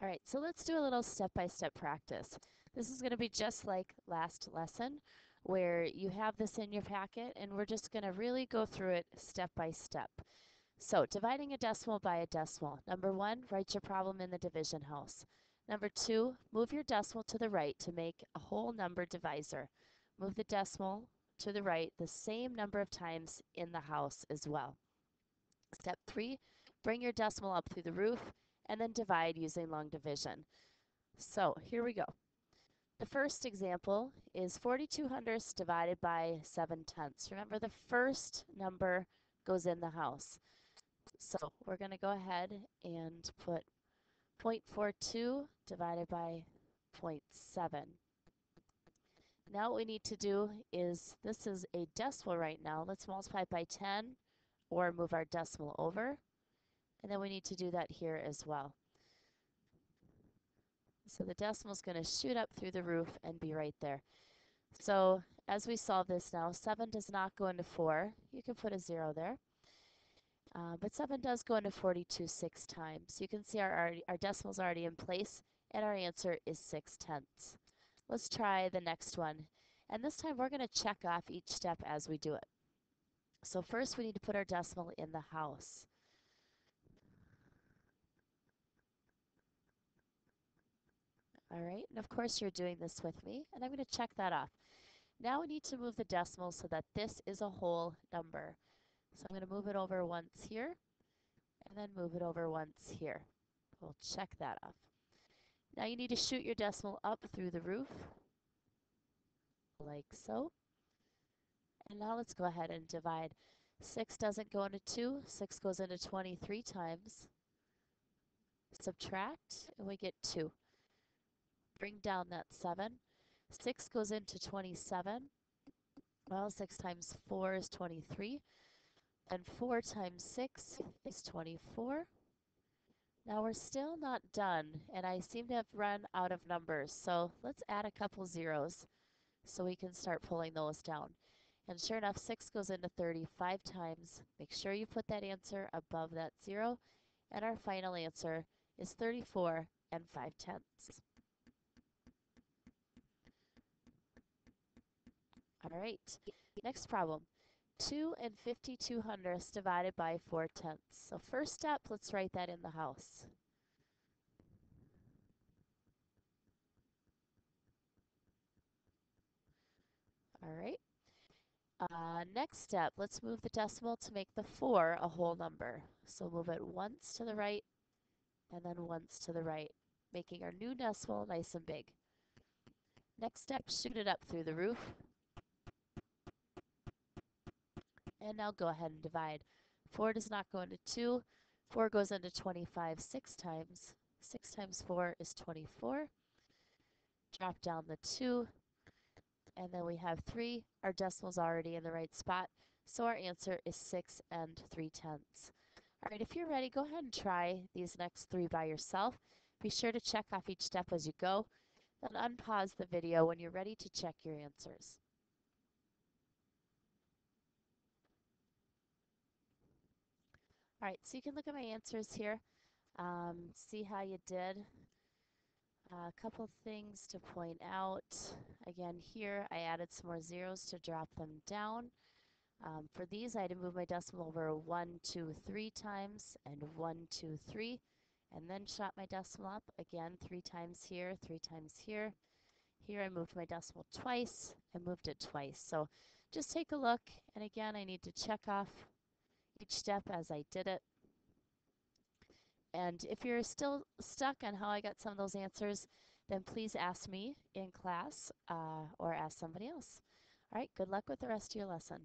All right, so let's do a little step-by-step practice. This is going to be just like last lesson where you have this in your packet and we're just going to really go through it step by step. So dividing a decimal by a decimal. Number one, write your problem in the division house. Number two, move your decimal to the right to make a whole number divisor. Move the decimal to the right the same number of times in the house as well. Step three, bring your decimal up through the roof and then divide using long division. So here we go. The first example is 42 hundredths divided by 7 tenths. Remember, the first number goes in the house. So we're going to go ahead and put 0.42 divided by 0.7. Now what we need to do is, this is a decimal right now. Let's multiply it by 10 or move our decimal over. And then we need to do that here as well. So the decimal is going to shoot up through the roof and be right there. So as we solve this now, 7 does not go into 4. You can put a 0 there. But 7 does go into 42 6 times. You can see our decimal's already in place, and our answer is 6 tenths. Let's try the next one. And this time we're going to check off each step as we do it. So first we need to put our decimal in the house. All right, and of course you're doing this with me, and I'm going to check that off. Now we need to move the decimal so that this is a whole number. So I'm going to move it over once here, and then move it over once here. We'll check that off. Now you need to shoot your decimal up through the roof, like so. And now let's go ahead and divide. 6 doesn't go into 2, 6 goes into 23 times. Subtract, and we get 2. Bring down that 7. 6 goes into 27. Well, 6 times 4 is 23. And 4 times 6 is 24. Now we're still not done, and I seem to have run out of numbers. So let's add a couple zeros so we can start pulling those down. And sure enough, 6 goes into 35 times. Make sure you put that answer above that 0. And our final answer is 34 and 5 tenths. All right, next problem. 2 and 52 hundredths divided by 4 tenths. So first step, let's write that in the house. All right. Next step, let's move the decimal to make the 4 a whole number. So move it once to the right and then once to the right, making our new decimal nice and big. Next step, shoot it up through the roof. And now go ahead and divide. 4 does not go into 2. 4 goes into 25 6 times. 6 times 4 is 24. Drop down the 2. And then we have 3. Our decimal's already in the right spot. So our answer is 6 and 3 tenths. All right, if you're ready, go ahead and try these next 3 by yourself. Be sure to check off each step as you go. Then unpause the video when you're ready to check your answers. All right, so you can look at my answers here, see how you did. A couple things to point out. Again, here I added some more zeros to drop them down. For these, I had to move my decimal over 1, 2, 3 times, and 1, 2, 3, and then shot my decimal up. Again, 3 times here, 3 times here. Here I moved my decimal twice and moved it twice. So just take a look, and again, I need to check off each step as I did it. And if you're still stuck on how I got some of those answers, then please ask me in class or ask somebody else. All right, good luck with the rest of your lesson.